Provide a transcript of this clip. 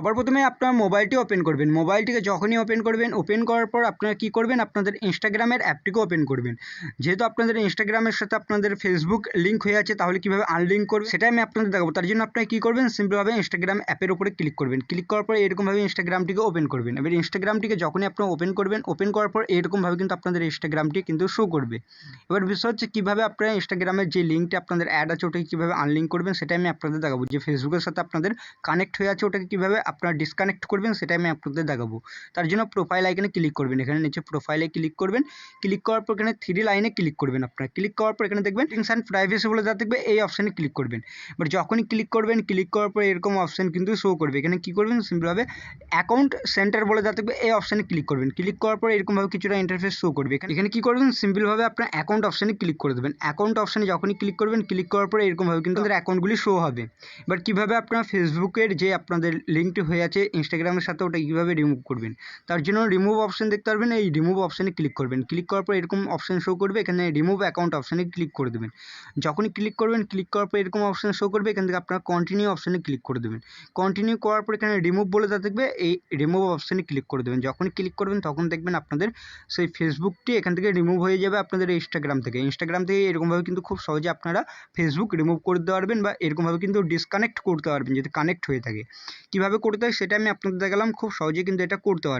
সবার প্রথমে আপনার মোবাইলটি ওপেন করবেন। মোবাইলটিকে যখনই ওপেন করবেন, ওপেন করার পর আপনারা কী করবেন, আপনাদের ইনস্টাগ্রামের অ্যাপটিকে ওপেন করবেন। যেহেতু আপনাদের ইনস্টাগ্রামের সাথে আপনাদের ফেসবুক লিঙ্ক হয়ে আছে, তাহলে কীভাবে আনলিঙ্ক করবেন সেটাই আমি আপনাদের দেখাবো। তার জন্য আপনারা কী করবেন, সিম্পলভাবে ইনস্টাগ্রাম অ্যাপের উপরে ক্লিক করবেন। ক্লিক করার পর এরকমভাবে ইনস্টাগ্রামটিকে ওপেন করবেন। এবার ইনস্টাগ্রামটিকে যখনই আপনারা ওপেন করবেন, ওপেন করার পর এরকমভাবে কিন্তু আপনাদের ইনস্টাগ্রামটি কিন্তু শো করবে। এবার বিষয় হচ্ছে কীভাবে আপনারা ইনস্টাগ্রামের যে লিঙ্কটি আপনাদের অ্যাড আছে ওটাকে কীভাবে আনলিঙ্ক করবেন সেটাই আমি আপনাদের দেখাবো। যে ফেসবুকের সাথে আপনাদের কানেক্ট হয়ে আছে ওটাকে কীভাবে আপনারা ডিসকানেক্ট করবেন সেটাই আমি আপনাদের দেখাবো। তার জন্য প্রোফাইল আইকনে ক্লিক করবেন। এখানে নিচে প্রোফাইলে ক্লিক করবেন। ক্লিক করার পর এখানে 3 লাইনে ক্লিক করবেন আপনারা। ক্লিক করার পর এখানে দেখবেন সেটিংস অ্যান্ড প্রাইভেসি বলে যা থাকবে এই অপশানে ক্লিক করবেন। এবার যখনই ক্লিক করবেন, ক্লিক করার পর এরকম অপশান কিন্তু শো করবে। এখানে কী করবেন, সিম্পলভাবে অ্যাকাউন্ট সেন্টার বলে যা থাকবে এই অপশানে ক্লিক করবেন। ক্লিক করার পর এরকমভাবে কিছুটা ইন্টারফেস শো করবে। এখানে কী করবেন, সিম্পলভাবে আপনার অ্যাকাউন্ট অপশানে ক্লিক করে দেবেন। অ্যাকাউন্ট অপশানে যখনই ক্লিক করবেন, ক্লিক করার পর এরকমভাবে কিন্তু আপনাদের অ্যাকাউন্টগুলি শো হবে। এবার কীভাবে আপনার ফেসবুকের যে আপনাদের লিঙ্কটি হয়ে আছে ইনস্টাগ্রামের সাথে ওটা কীভাবে রিমুভ করবেন, তার জন্য রিমুভ অপশান দেখতে পারবেন। এই রিমুভ অপশানে ক্লিক করবেন। ক্লিক করার পর এরকম অপশান শো করবে। এখানে রিমুভ অ্যাকাউন্ট অপশানে ক্লিক করে দেবেন। যখনই ক্লিক করবেন, ক্লিক করার পর এরকম অপশান শো করবে। এখান থেকে আপনারা কন্টিনিউ অপশানে ক্লিক করে দেবেন। কন্টিনিউ করার পর এখানে রিমুভ বলে যা থাকবে এই রিমুভ অপশানে ক্লিক করে দেবেন। যখনই ক্লিক করবেন তখন দেখবেন আপনাদের সেই ফেসবুকটি এখান থেকে রিমুভ হয়ে যাবে আপনাদের ইনস্টাগ্রাম থেকে। ইনস্টাগ্রাম থেকে এরকমভাবে কিন্তু খুব সহজে আপনারা ফেসবুক রিমুভ করতে পারবেন বা এরকমভাবে কিন্তু ডিসকানেক্ট করতে পারবেন যদি কানেক্ট হয়ে থাকে। কীভাবে করতে হয় সেটা আমি আপনাদের দেখালাম, খুব সহজেই কিন্তু এটা করতে পারবেন।